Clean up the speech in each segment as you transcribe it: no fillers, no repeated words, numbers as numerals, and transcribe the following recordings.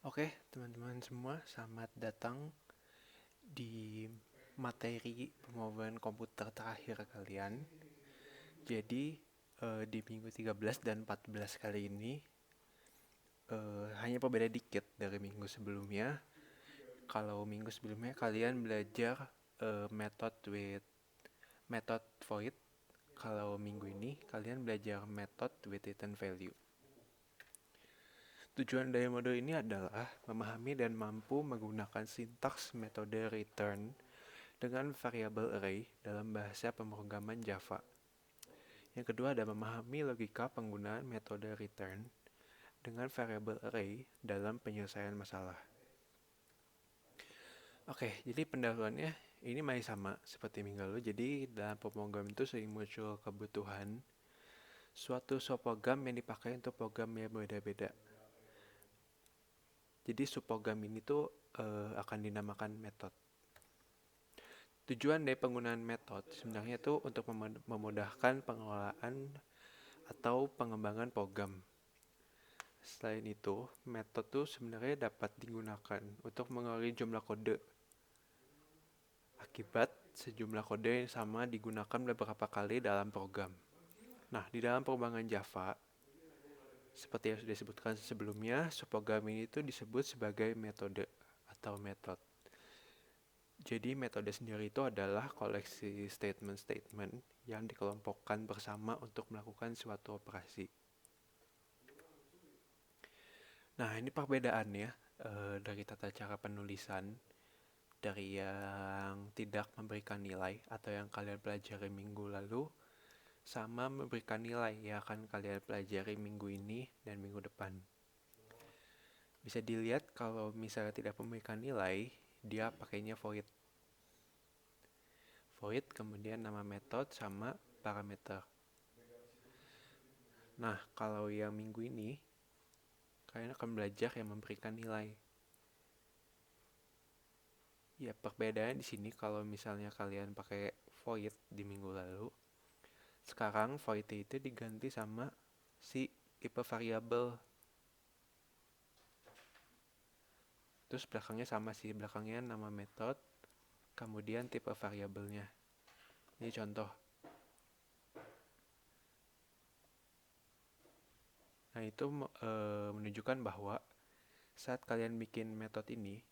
Oke, teman-teman semua, selamat datang di materi pemrograman komputer terakhir kalian. Jadi, di minggu 13 dan 14 kali ini, hanya berbeda dikit dari minggu sebelumnya. Kalau minggu sebelumnya kalian belajar method void. Kalau minggu ini kalian belajar method with hidden value. Tujuan dari modul ini adalah memahami dan mampu menggunakan sintaks metode return dengan variabel array dalam bahasa pemrograman Java. Yang kedua adalah memahami logika penggunaan metode return dengan variabel array dalam penyelesaian masalah. Oke, jadi pendahuluannya ini masih sama seperti minggu lalu. Jadi dalam pemrograman itu sering muncul kebutuhan suatu subprogram yang dipakai untuk program yang berbeda-beda. Jadi subprogram ini tuh akan dinamakan method. Tujuan dari penggunaan metode sebenarnya itu untuk memudahkan pengelolaan atau pengembangan program. Selain itu, metode itu sebenarnya dapat digunakan untuk mengurangi jumlah kode. Akibat sejumlah kode yang sama digunakan beberapa kali dalam program. Nah, di dalam pengembangan Java, seperti yang sudah disebutkan sebelumnya, subprogram ini itu disebut sebagai metode atau method. Jadi metode sendiri itu adalah koleksi statement-statement yang dikelompokkan bersama untuk melakukan suatu operasi. Nah, ini perbedaannya dari tata cara penulisan dari yang tidak memberikan nilai atau yang kalian pelajari minggu lalu sama memberikan nilai yang akan kalian pelajari minggu ini dan minggu depan. Bisa dilihat kalau misalnya tidak memberikan nilai, dia pakainya void. Void kemudian nama metode sama parameter. Nah, kalau yang minggu ini kalian akan belajar yang memberikan nilai. Ya, perbedaan di sini kalau misalnya kalian pakai void di minggu lalu, sekarang void itu diganti sama si tipe variabel. Terus belakangnya sama sih, belakangnya nama metode, kemudian tipe variabelnya. Ini contoh. Nah, itu menunjukkan bahwa saat kalian bikin metode ini,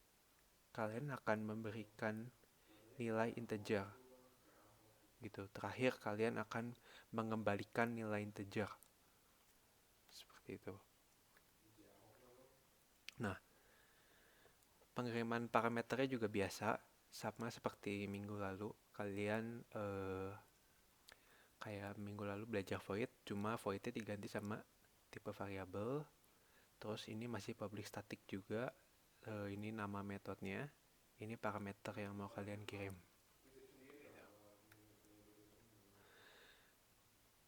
kalian akan memberikan nilai integer. Gitu. Terakhir kalian akan mengembalikan nilai integer. Seperti itu. Nah, pengiriman parameternya juga biasa, sama seperti minggu lalu. Kalian kayak minggu lalu belajar void, cuma voidnya diganti sama tipe variabel. Terus ini masih public static juga. Ini nama metodenya. Ini parameter yang mau kalian kirim.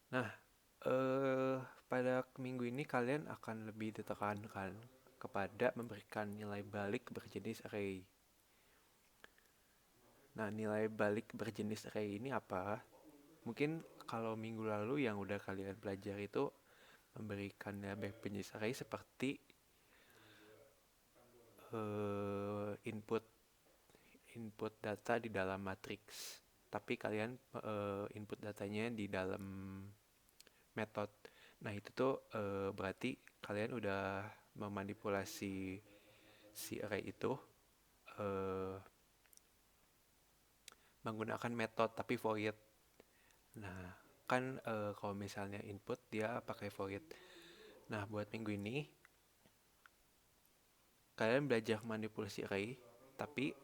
Nah, pada minggu ini kalian akan lebih ditekankan kepada memberikan nilai balik berjenis array. Nah, nilai balik berjenis array ini apa? Mungkin kalau minggu lalu yang udah kalian pelajari itu memberikan nilai balik berjenis array seperti input data di dalam matriks. Tapi kalian input datanya di dalam method. Nah, itu tuh berarti kalian udah memanipulasi si array itu menggunakan metode tapi void. Nah, kan kalau misalnya input dia pakai void. Nah, buat minggu ini kalian belajar manipulasi array tapi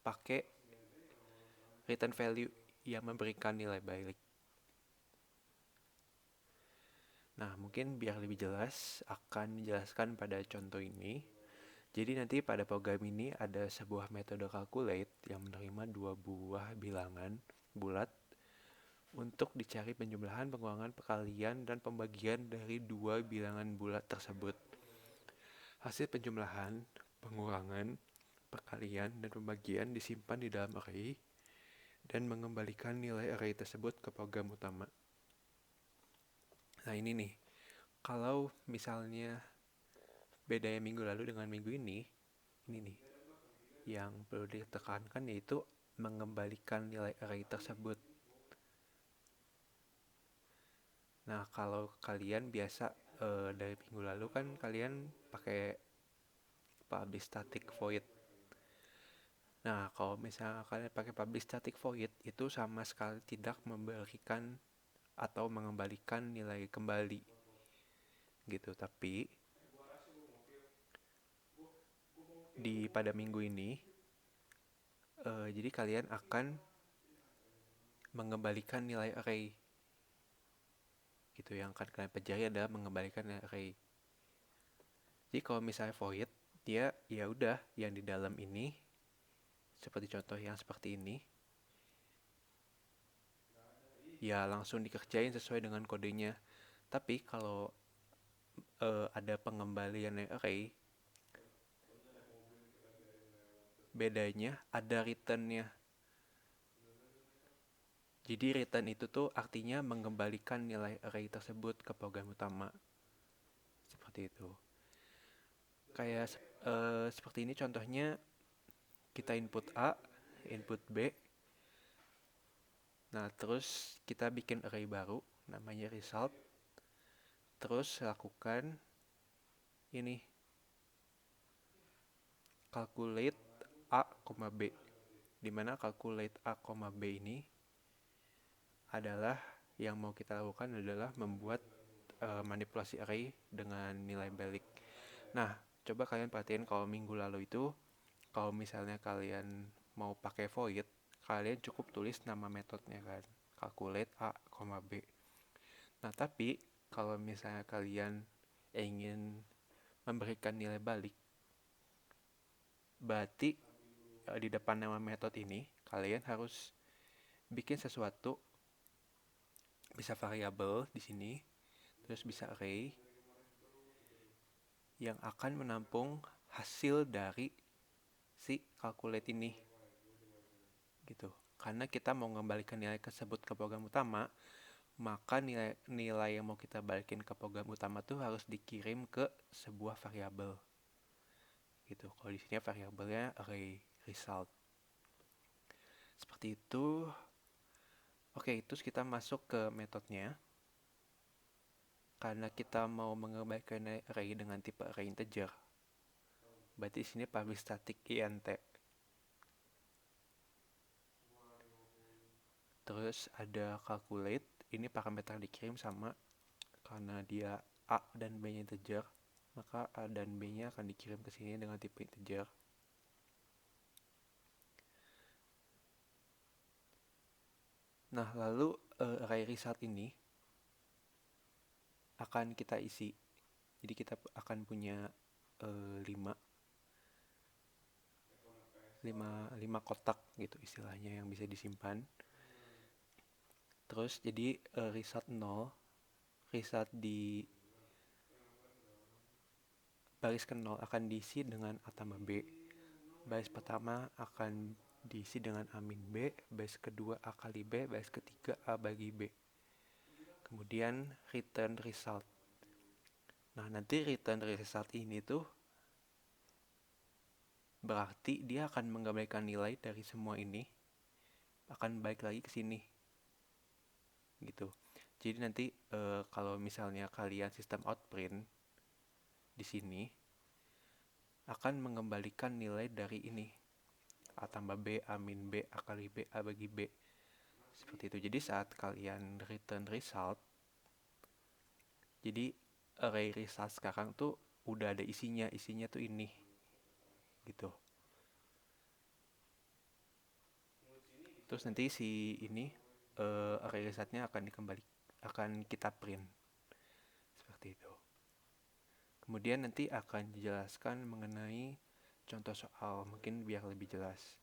pakai return value yang memberikan nilai balik. Nah, mungkin biar lebih jelas akan menjelaskan pada contoh ini. Jadi nanti pada program ini ada sebuah metode calculate yang menerima dua buah bilangan bulat untuk dicari penjumlahan, pengurangan, perkalian, dan pembagian dari dua bilangan bulat tersebut. Hasil penjumlahan, pengurangan, perkalian, dan pembagian disimpan di dalam array dan mengembalikan nilai array tersebut ke program utama. Nah, ini nih, kalau misalnya bedanya minggu lalu dengan minggu ini nih yang perlu ditekankan, yaitu mengembalikan nilai array tersebut. Nah, kalau kalian biasa dari minggu lalu kan kalian pakai publish static void. Nah, kalau misalnya kalian pakai publish static void, itu sama sekali tidak memberikan atau mengembalikan nilai kembali gitu. Tapi pada minggu ini, jadi kalian akan mengembalikan nilai array gitu. Yang akan kalian pelajari adalah mengembalikan nilai array. Jadi kalau misalnya void, dia ya udah yang di dalam ini, seperti contoh yang seperti ini, ya langsung dikerjain sesuai dengan kodenya. Tapi kalau ada pengembalian array, bedanya ada returnnya. Jadi return itu tuh artinya mengembalikan nilai array tersebut ke program utama. Seperti itu. Kayak seperti ini contohnya, kita input A, input B. Nah, terus kita bikin array baru, namanya result. Terus lakukan ini, calculate A, B. Dimana calculate A, B ini adalah yang mau kita lakukan adalah membuat manipulasi array dengan nilai balik. Nah, coba kalian perhatiin kalau minggu lalu itu, kalau misalnya kalian mau pakai void, kalian cukup tulis nama metodenya kan, calculate A, B. Nah, tapi kalau misalnya kalian ingin memberikan nilai balik, berarti di depan nama metode ini kalian harus bikin sesuatu, bisa variabel di sini, terus bisa array yang akan menampung hasil dari si calculate ini gitu. Karena kita mau mengembalikan nilai tersebut ke program utama, maka nilai yang mau kita balikin ke program utama tuh harus dikirim ke sebuah variabel gitu. Kalau di sini variabelnya array result. Seperti itu. Oke, terus kita masuk ke metodenya. Karena kita mau mengembalikan array dengan tipe array integer, berarti di sini publish static int. Terus ada calculate, ini parameter dikirim sama, karena dia A dan B nya integer, maka A dan B nya akan dikirim ke sini dengan tipe integer. Nah, lalu array result ini akan kita isi. Jadi kita akan punya 5 kotak gitu istilahnya yang bisa disimpan. Terus jadi result 0, result di baris ke-0 akan diisi dengan A tambah B. Baris pertama akan diisi dengan A min B, baris kedua A kali B, baris ketiga A bagi B. Kemudian return result. Nah, nanti return result ini tuh berarti dia akan menggambarkan nilai dari semua ini, akan balik lagi ke sini gitu. Jadi nanti kalau misalnya kalian sistem out print di sini akan mengembalikan nilai dari ini, A tambah B, A min B, A kali B, A bagi B. Seperti itu. Jadi saat kalian return result, jadi array result sekarang tuh udah ada isinya tuh ini gitu. Terus nanti si ini array resultnya akan kita print seperti itu. Kemudian nanti akan dijelaskan mengenai contoh soal, mungkin biar lebih jelas.